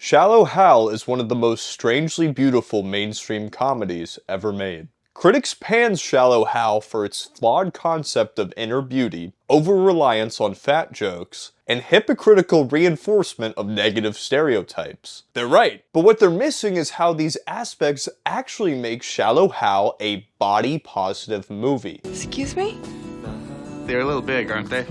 Shallow Hal is one of the most strangely beautiful mainstream comedies ever made. Critics panned Shallow Hal for its flawed concept of inner beauty, over-reliance on fat jokes, and hypocritical reinforcement of negative stereotypes. They're right, but what they're missing is how these aspects actually make Shallow Hal a body-positive movie. Excuse me? They're a little big, aren't they?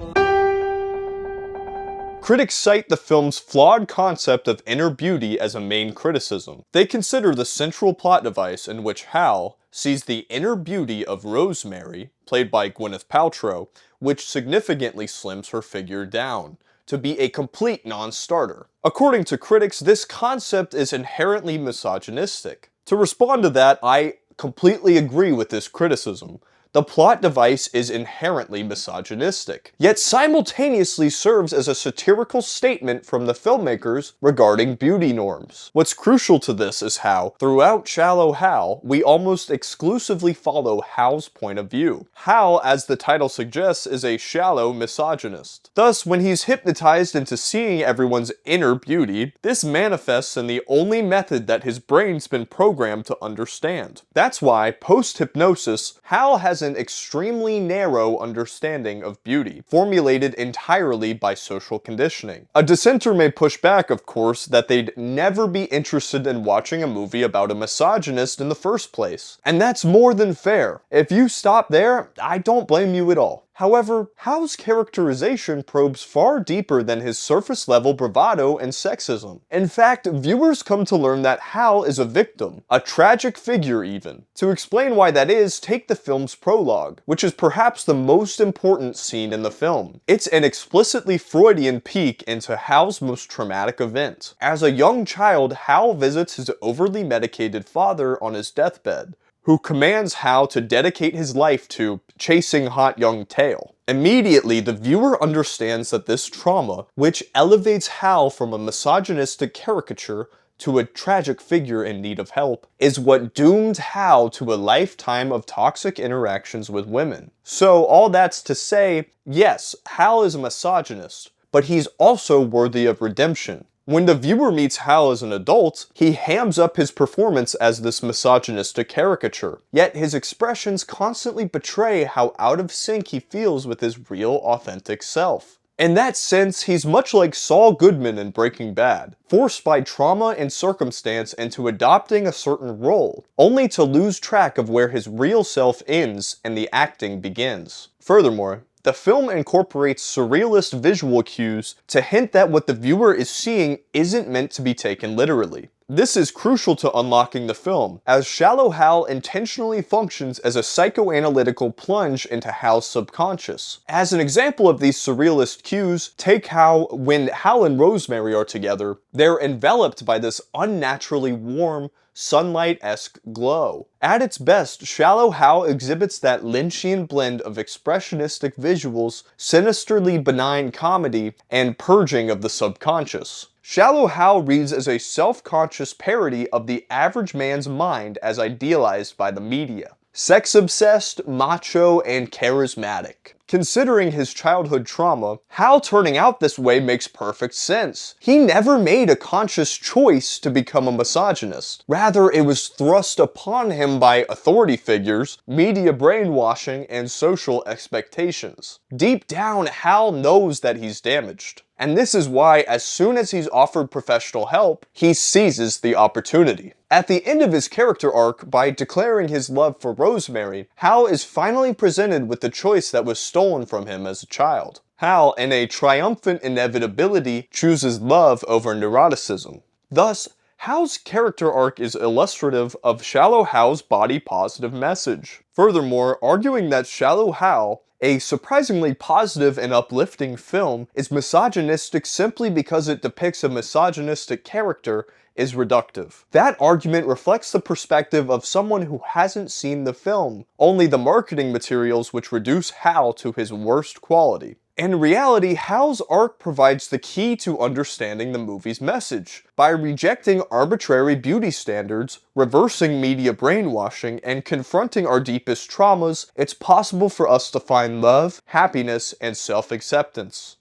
Critics cite the film's flawed concept of inner beauty as a main criticism. They consider the central plot device in which Hal sees the inner beauty of Rosemary, played by Gwyneth Paltrow, which significantly slims her figure down, to be a complete non-starter. According to critics, this concept is inherently misogynistic. To respond to that, I completely agree with this criticism. The plot device is inherently misogynistic, yet simultaneously serves as a satirical statement from the filmmakers regarding beauty norms. What's crucial to this is how, throughout Shallow Hal, we almost exclusively follow Hal's point of view. Hal, as the title suggests, is a shallow misogynist. Thus, when he's hypnotized into seeing everyone's inner beauty, this manifests in the only method that his brain's been programmed to understand. That's why, post-hypnosis, Hal has an extremely narrow understanding of beauty, formulated entirely by social conditioning. A dissenter may push back, of course, that they'd never be interested in watching a movie about a misogynist in the first place. And that's more than fair. If you stop there, I don't blame you at all. However, Hal's characterization probes far deeper than his surface-level bravado and sexism. In fact, viewers come to learn that Hal is a victim, a tragic figure even. To explain why that is, take the film's prologue, which is perhaps the most important scene in the film. It's an explicitly Freudian peek into Hal's most traumatic event. As a young child, Hal visits his overly medicated father on his deathbed, who commands Hal to dedicate his life to chasing hot young tail. Immediately, the viewer understands that this trauma, which elevates Hal from a misogynistic caricature to a tragic figure in need of help, is what doomed Hal to a lifetime of toxic interactions with women. So all that's to say, yes, Hal is a misogynist, but he's also worthy of redemption. When the viewer meets Hal as an adult, he hams up his performance as this misogynistic caricature. Yet his expressions constantly betray how out of sync he feels with his real, authentic self. In that sense, he's much like Saul Goodman in Breaking Bad, forced by trauma and circumstance into adopting a certain role, only to lose track of where his real self ends and the acting begins. Furthermore, the film incorporates surrealist visual cues to hint that what the viewer is seeing isn't meant to be taken literally. This is crucial to unlocking the film, as Shallow Hal intentionally functions as a psychoanalytical plunge into Hal's subconscious. As an example of these surrealist cues, take how, when Hal and Rosemary are together, they're enveloped by this unnaturally warm, sunlight-esque glow. At its best, Shallow Hal exhibits that Lynchian blend of expressionistic visuals, sinisterly benign comedy, and purging of the subconscious. Shallow Hal reads as a self-conscious parody of the average man's mind as idealized by the media. Sex-obsessed, macho, and charismatic. Considering his childhood trauma, Hal turning out this way makes perfect sense. He never made a conscious choice to become a misogynist. Rather, it was thrust upon him by authority figures, media brainwashing, and social expectations. Deep down, Hal knows that he's damaged. And this is why, as soon as he's offered professional help, he seizes the opportunity. At the end of his character arc, by declaring his love for Rosemary, Hal is finally presented with the choice that was stolen from him as a child. Hal, in a triumphant inevitability, chooses love over neuroticism. Thus, Hal's character arc is illustrative of Shallow Hal's body-positive message. Furthermore, arguing that Shallow Hal, a surprisingly positive and uplifting film, is misogynistic simply because it depicts a misogynistic character is reductive. That argument reflects the perspective of someone who hasn't seen the film, only the marketing materials which reduce Hal to his worst quality. In reality, Hal's arc provides the key to understanding the movie's message. By rejecting arbitrary beauty standards, reversing media brainwashing, and confronting our deepest traumas, it's possible for us to find love, happiness, and self-acceptance.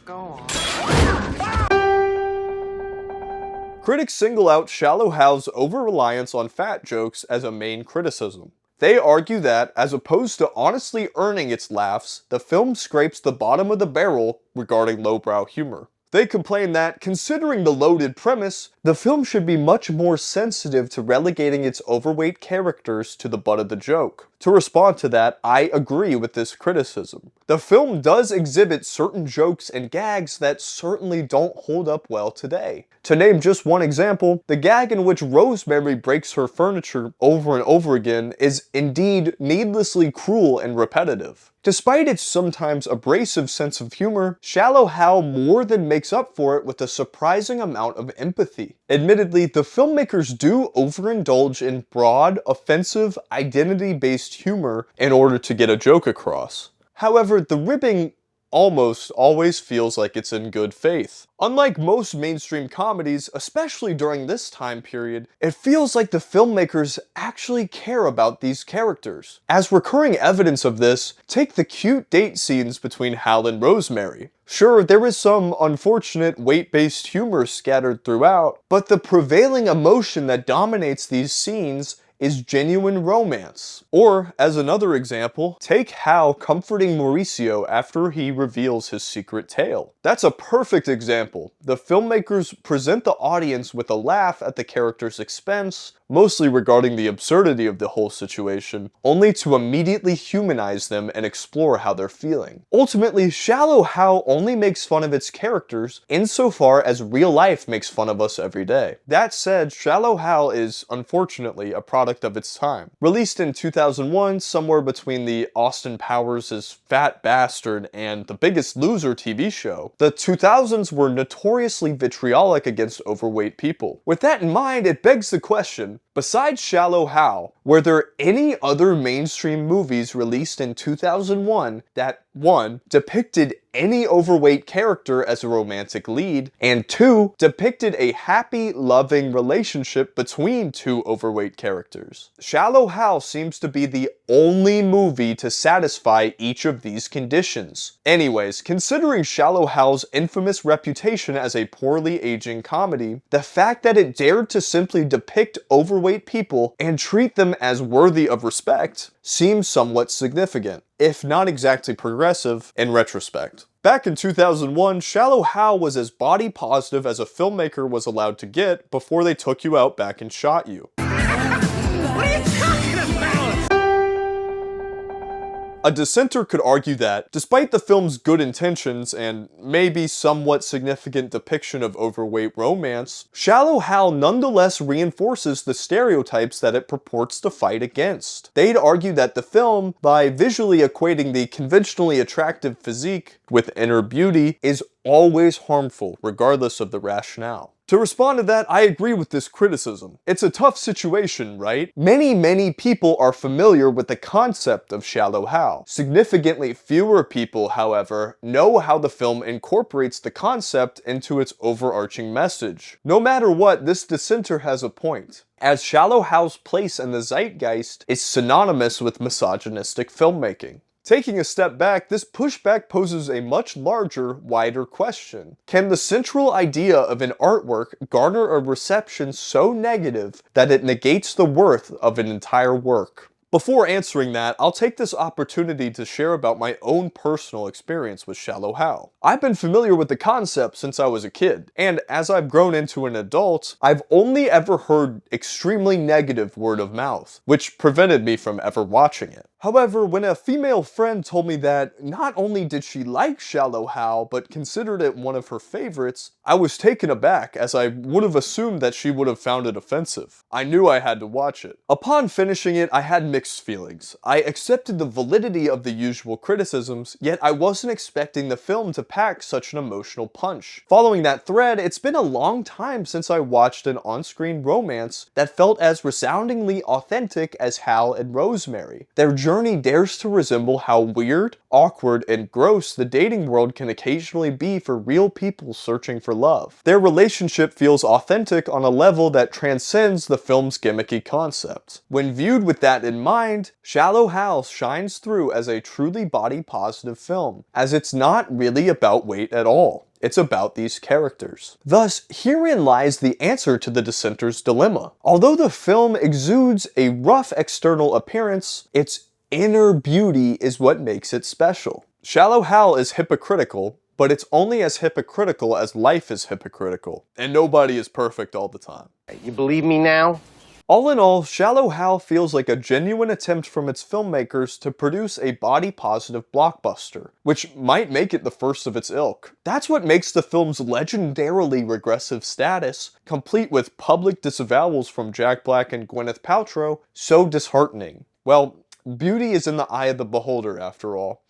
Go on. Critics single out Shallow Hal's over-reliance on fat jokes as a main criticism. They argue that, as opposed to honestly earning its laughs, the film scrapes the bottom of the barrel regarding lowbrow humor. They complain that, considering the loaded premise, the film should be much more sensitive to relegating its overweight characters to the butt of the joke. To respond to that, I agree with this criticism. The film does exhibit certain jokes and gags that certainly don't hold up well today. To name just one example, the gag in which Rosemary breaks her furniture over and over again is indeed needlessly cruel and repetitive. Despite its sometimes abrasive sense of humor, Shallow Hal more than makes up for it with a surprising amount of empathy. Admittedly, the filmmakers do overindulge in broad, offensive, identity-based humor in order to get a joke across. However, the ribbing almost always feels like it's in good faith. Unlike most mainstream comedies, especially during this time period, it feels like the filmmakers actually care about these characters. As recurring evidence of this, take the cute date scenes between Hal and Rosemary. Sure, there is some unfortunate weight-based humor scattered throughout, but the prevailing emotion that dominates these scenes is genuine romance. Or, as another example, take Hal comforting Mauricio after he reveals his secret tale. That's a perfect example. The filmmakers present the audience with a laugh at the character's expense, mostly regarding the absurdity of the whole situation, only to immediately humanize them and explore how they're feeling. Ultimately, Shallow Hal only makes fun of its characters insofar as real life makes fun of us every day. That said, Shallow Hal is, unfortunately, a product of its time. Released in 2001, somewhere between the Austin Powers' Fat Bastard and The Biggest Loser TV show, the 2000s were notoriously vitriolic against overweight people. With that in mind, it begs the question, besides Shallow Hal, were there any other mainstream movies released in 2001 that 1. Depicted any overweight character as a romantic lead, and 2. Depicted a happy, loving relationship between two overweight characters? Shallow Hal seems to be the only movie to satisfy each of these conditions. Anyways, considering Shallow Hal's infamous reputation as a poorly aging comedy, the fact that it dared to simply depict overweight people and treat them as worthy of respect seems somewhat significant, if not exactly progressive, in retrospect. Back in 2001, Shallow Hal was as body positive as a filmmaker was allowed to get before they took you out back and shot you. What are you talking about? A dissenter could argue that, despite the film's good intentions and maybe somewhat significant depiction of overweight romance, Shallow Hal nonetheless reinforces the stereotypes that it purports to fight against. They'd argue that the film, by visually equating the conventionally attractive physique with inner beauty, is always harmful, regardless of the rationale. To respond to that, I agree with this criticism. It's a tough situation, right? Many people are familiar with the concept of Shallow Hal. Significantly fewer people, however, know how the film incorporates the concept into its overarching message. No matter what, this dissenter has a point, as Shallow Hal's place in the zeitgeist is synonymous with misogynistic filmmaking. Taking a step back, this pushback poses a much larger, wider question. Can the central idea of an artwork garner a reception so negative that it negates the worth of an entire work? Before answering that, I'll take this opportunity to share about my own personal experience with Shallow Hal. I've been familiar with the concept since I was a kid, and as I've grown into an adult, I've only ever heard extremely negative word of mouth, which prevented me from ever watching it. However, when a female friend told me that not only did she like Shallow Hal, but considered it one of her favorites, I was taken aback, as I would have assumed that she would have found it offensive. I knew I had to watch it. Upon finishing it, I had mixed feelings. I accepted the validity of the usual criticisms, yet I wasn't expecting the film to pack such an emotional punch. Following that thread, it's been a long time since I watched an on-screen romance that felt as resoundingly authentic as Hal and Rosemary. Their journey dares to resemble how weird, awkward, and gross the dating world can occasionally be for real people searching for love. Their relationship feels authentic on a level that transcends the film's gimmicky concept. When viewed with that in mind, Shallow Hal shines through as a truly body-positive film, as it's not really about weight at all. It's about these characters. Thus, herein lies the answer to the dissenter's dilemma. Although the film exudes a rough external appearance, its inner beauty is what makes it special. Shallow Hal is hypocritical, but it's only as hypocritical as life is hypocritical. And nobody is perfect all the time. You believe me now? All in all, Shallow Hal feels like a genuine attempt from its filmmakers to produce a body-positive blockbuster, which might make it the first of its ilk. That's what makes the film's legendarily regressive status, complete with public disavowals from Jack Black and Gwyneth Paltrow, so disheartening. Well, beauty is in the eye of the beholder after all.